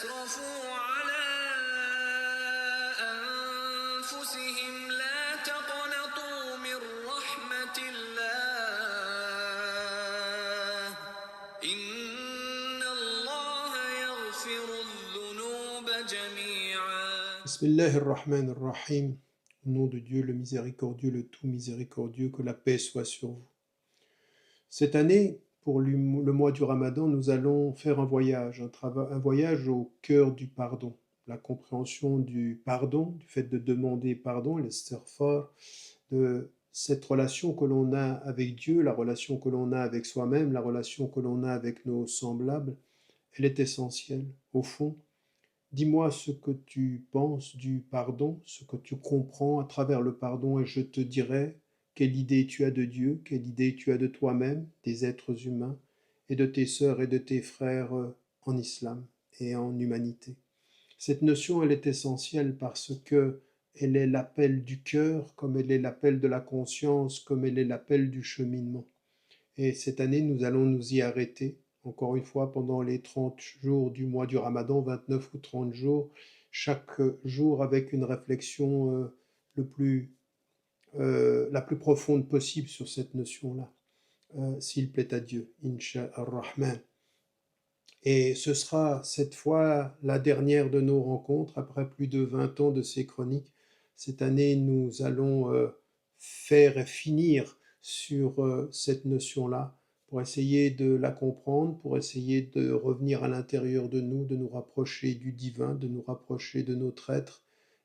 أسرفوا على أنفسهم لا تقنطوا من رحمة الله إن الله يغفر الذنوب جميعا. Bismillah ar-Rahman ar-Rahim. Au nom de Dieu, le miséricordieux, le tout miséricordieux, que la paix soit sur vous. Cette année, pour le mois du Ramadan, nous allons faire un voyage, un voyage au cœur du pardon, la compréhension du pardon, du fait de demander pardon, l'istighfar, de cette relation que l'on a avec Dieu, la relation que l'on a avec soi-même, la relation que l'on a avec nos semblables, elle est essentielle. Au fond, dis-moi ce que tu penses du pardon, ce que tu comprends à travers le pardon, et je te dirai quelle idée tu as de Dieu, quelle idée tu as de toi-même, des êtres humains, et de tes sœurs et de tes frères en islam et en humanité. Cette notion, elle est essentielle parce que elle est l'appel du cœur, comme elle est l'appel de la conscience, comme elle est l'appel du cheminement. Et cette année, nous allons nous y arrêter, encore une fois, pendant les 30 jours du mois du Ramadan, 29 ou 30 jours, chaque jour avec une réflexion la plus profonde possible sur cette notion-là, s'il plaît à Dieu, Inch'Ar-Rahman. Et ce sera cette fois la dernière de nos rencontres, après plus de 20 ans de ces chroniques. Cette année, nous allons faire et finir sur cette notion-là, pour essayer de la comprendre, pour essayer de revenir à l'intérieur de nous rapprocher du divin, de nous rapprocher de notre être,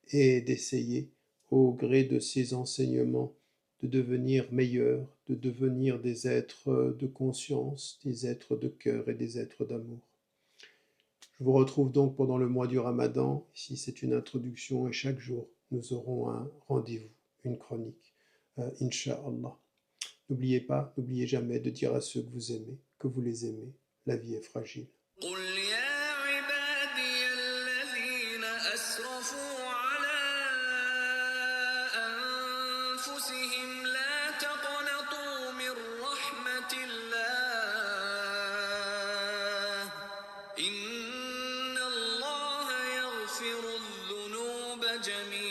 et d'essayer, au gré de ces enseignements, de devenir meilleurs, de devenir des êtres de conscience, des êtres de cœur et des êtres d'amour. Je vous retrouve donc pendant le mois du Ramadan. Ici, c'est une introduction et chaque jour, nous aurons un rendez-vous, une chronique, Inch'Allah. N'oubliez pas, n'oubliez jamais de dire à ceux que vous aimez, que vous les aimez. La vie est fragile. إن الله يغفر الذنوب جميعا.